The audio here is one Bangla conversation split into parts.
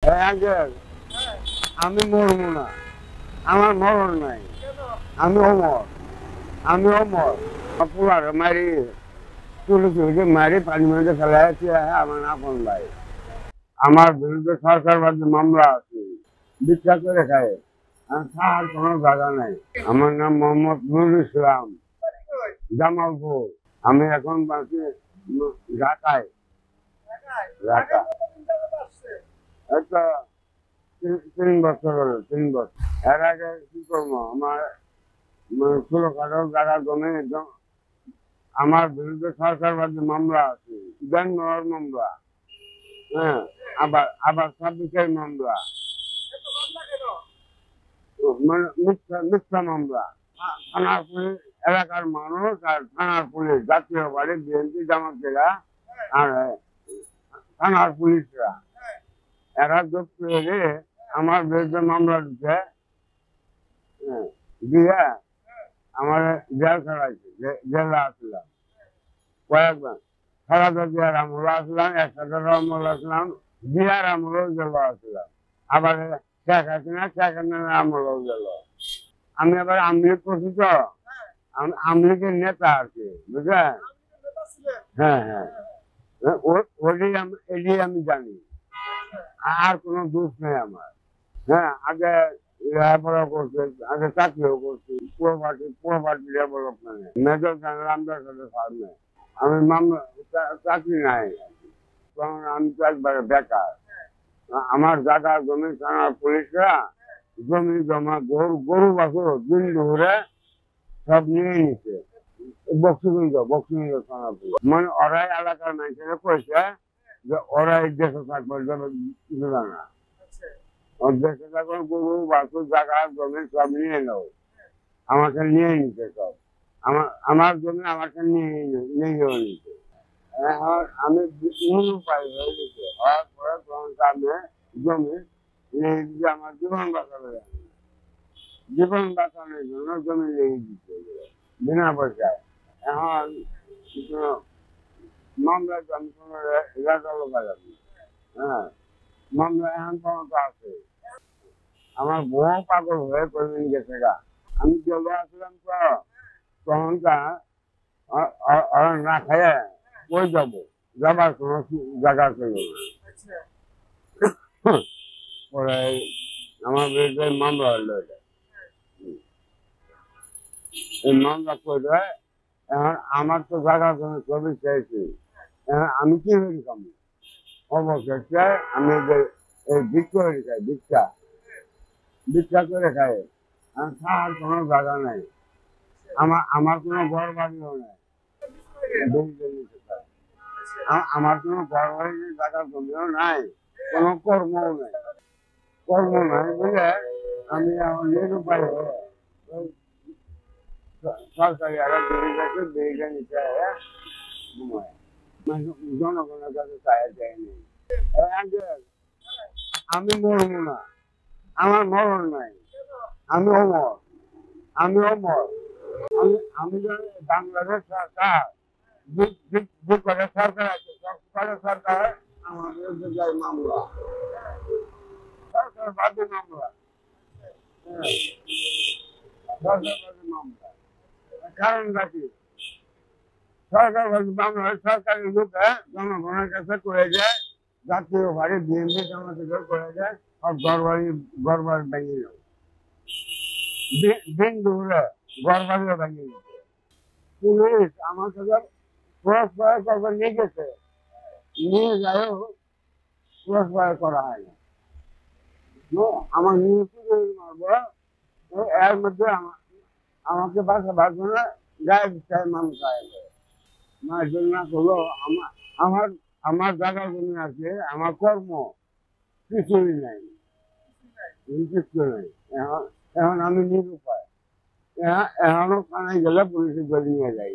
আঙ্কেল, আমি মরবো না, আমার মরণ নাই, আমি অমর, আমি অমর। পুরার মারি চুরি চুরিকে মারি পানি মধ্যে ফেলাইছি, আমার আপন ভাই। আমার বিরুদ্ধে সরকার বাদে মামলা আছে, ভিক্ষা করে খায়, আর খাওয়ার কোনো জায়গা নাই। আমার নাম মোহাম্মদ নুরুল ইসলাম, জামালপুর। আমি এখন বাঁচি ঢাকায়। ঢাকা একটা 3 বছর হলো, 3 বছর। এর আগে কি করবো, আমার ছোটখাটো জায়গা জমি আমার বিরুদ্ধে সরকার বাদে মামলা আছে, দেনমোহর মামলা, হ্যাঁ, আবার আবার 26-এর মামলা, মানে মিথ্যা মামলা। থানার পুলিশ, এলাকার মানুষ আর থানার পুলিশ, জাতীয় বাড়ি বিএনপি জামাতেরা আর থানার পুলিশরা, এরা যোগ করে আমার বিরুদ্ধে মামলা দিচ্ছে, দিয়ে আমার জেল ছাড়াইছে। জেলে আসলাম কয়েকবার, খালাদা জিয়ার আমলে আসলাম, একসাথে আমলে আসলাম, জিয়ার আমলেও জেল আসলাম, আবার শেখ হাসিনার আমলেও জেল। আমি আবার আমলিগ করছি তো, আমলিগের নেতা আর কি, বুঝলেন? হ্যাঁ হ্যাঁ, এটাই আমি জানি, আর কোনো দোষ নেই আমার। হ্যাঁ, আগে লেখাপড়া করছে, আগে চাকরিও করছি, প্রপার্টি ডেভেলপমেন্টে মেজর জেনারেল আন্ডার ফার্মে। আমি মামলা চাকরি নাই, কারণ আমি তো একবারে বেকার। আমার জায়গা জমি থানার পুলিশরা জমি জমা গরু বাছুর দিন ধরে সব নিয়ে নিচ্ছে। বক্সিগঞ্জ থানার পুলিশ, মানে ওরাই এলাকার মানুষেরা কইছে যে ওরাই দেশে থাকবে, কিছু না দেশে থাকবে, গরু বাছুর জায়গা জমি সব নিয়ে নাও, আমাকে নিয়ে নিচ্ছে সব। আমার জমি আমাকে নিয়েও নিচ্ছে। এখন আমি নিরুপায় হয়ে গেছে, হওয়ার পরে তখন আমি জমি নিয়ে দিচ্ছে, আমার জীবন বাঁচাবে, জীবন বাঁচানোর জন্য জমি নিয়ে দিচ্ছে বিনা পয়সায়। এখন মামলা আমি কোনো রেজাল্ট পাইলাম। হ্যাঁ, মামলা এখন পর্যন্ত আছে। আমার বউ পাগল হয়ে কোনদিন গেছে গা। আমি জেলে আসলাম তো, তখনকার ওরা না খাইয়ে কই যাবো, যাবার কোনো জায়গা ছিল না। পরে আমার বিরুদ্ধে মামলা হলো, এই মামলা করে এখন আমার তো জায়গা জমি সবই চাইছি, এখন আমি কি হয়ে খাবো? অবশেষে আমি ভিক্ষা করে খাই, ভিক্ষা করে খাই, খাওয়ার কোনো জায়গা নাই, আমার কোনো ঘর বাড়িও নাই, আমার কোনো ঘর বাড়ি জায়গা জমিও নাই, কোনো কর্মও নাই, বলে আমি এখন নিরুপায় হয়ে সরকারি আরো বেরিয়ে নিতে জনগণের কাছে চায় যায়নি। আমি মরবো না, আমার মরণ নাই, আমি অমর, আমি অমর। আমি বাংলাদেশ সরকার সরকার আছে, সরকার আমার বিরুদ্ধে যায় মামলা, সরকার বাদে মামলা, সরকার বাদে মামলা। কারণটা কি? সরকার বাদে মামলা, সরকারের লোকে জনগণের কাছে করে যায়, জাতীয় বাড়ি বিএনপি জামাতের করে যায়, আর ঘর বাড়ি ভেঙে যাও, দিন দূরে ঘর বাড়িও ভেঙে গেছে। পুলিশ আমার কাছে ক্রস ফায়ার করবে নিয়ে গেছে, নিয়ে যাও ক্রস ফায়ার করা হয় না, আমার নিয়ে মারবো, এর মধ্যে আমাকে বাঁচাবার জন্য গায়ে দিচ্ছে মানুষ না জন্য হলো। আমার আমার জায়গা জমি আছে, আমার কর্ম কিছুই নাই, কিছু নেই। এখন আমি নিরুপায়, এখনো থানায় গেলে পুলিশে ধরে নিয়ে যাই।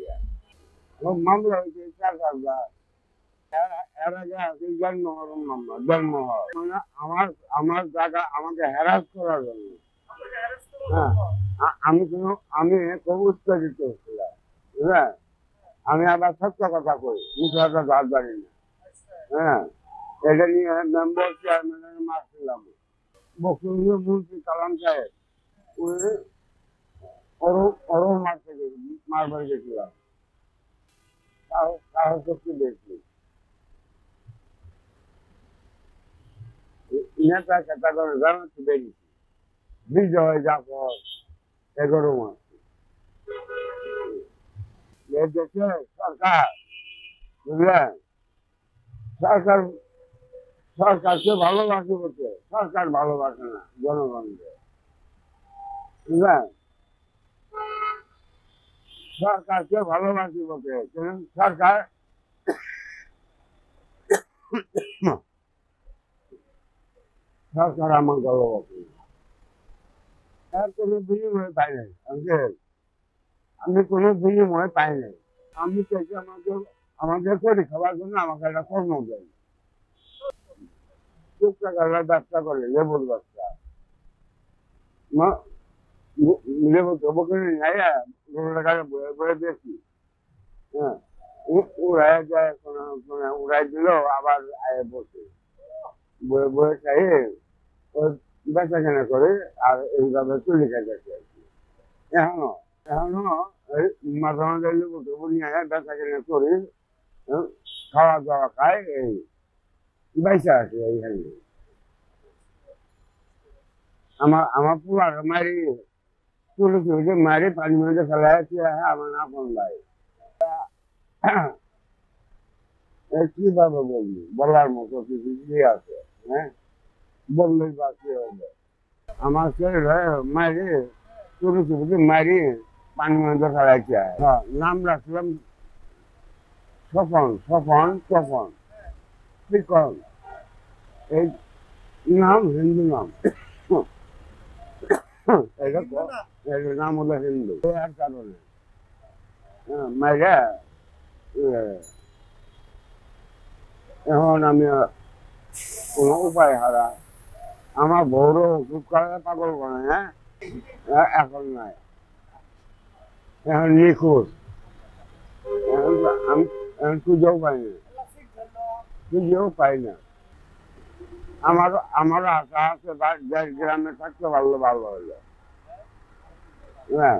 মামলা হয়েছে 4,000, এর আগে আছে দেনমোহর, মানে আমার জায়গা আমাকে হ্যারাস করার জন্য। হ্যাঁ, আমি খুব উত্তেজিত হচ্ছিলাম, বুঝলেন? আমি আবার সত্য কথা কই, মিথ্যা কথা জানি না। হ্যাঁ, এটা নিয়ে মেম্বার চেয়ারম্যানের মারছিলাম। বক্তব্য মন্ত্রী কালাম সাহেব ওই ওরও মারবার গেছিলাম, সাহস শক্তি দেখছি নেতা খেতা করে জানাতে বেরিয়েছি বিজয় জাফর 11 মাস এর দেশে সরকার, বুঝলেন, সরকার সরকারকে ভালোবাসে বলছে, সরকার ভালোবাসে না জনগণকে, বুঝলেন, সরকারকে ভালোবাসি বলছে সরকার সরকার আমার ভালোবাসে তার কোনো বিনিময় পাই নাই আঙ্কেল, আমি কোনো বিনিময় পাই নাই। আমি চাইছি আমাদের করে খাওয়ার জন্য আমাকে একটা কর্ম দেয়, টুকটাক ব্যবসা করে লেবুর ব্যবসা, লেবু বকরি নেয় টাকা বয়ে বয়ে বেশি, হ্যাঁ, উড়াই যায় উড়াই দিল আবার আয়ে বসে বয়ে বয়ে খাই ওই বেচা কেনা করে আর এইভাবে চলে যাচ্ছে আর কি। এখনো এখনো মাঝে মাঝে লেবু টেবু নিয়ে বেচা কেনা করি, খাওয়া দাওয়া খাই, এই বাইসা আছে এইখানে। আমার পুরার মারি চলে চলে মারি পানি মধ্যে ফেলাই আমার আপন ভাই। কিভাবে বলবি, বলার মতো কিছু কি আছে, হ্যাঁ, বললেই বা কি হবে। আমার ছেলে মারি চলে চলে মারি পানি মধ্যে ফেলাইছে, নাম রাখলাম স্বপন স্বপন স্বপন শিকন, এই নাম হিন্দু নাম, এটার নাম হলো হিন্দু, এর কারণে মাইরা এখন আমি কোনো উপায় হারা, আমার বউর ওষুধ করার পাগল করে, হ্যাঁ, এখন নাই, এখন নিখোঁজ, আমি খুঁজেও পাই না, খুঁজেও পাই না। আমারও আশা আছে গ্রামে থাকতে পারলে ভালো হলো, হ্যাঁ।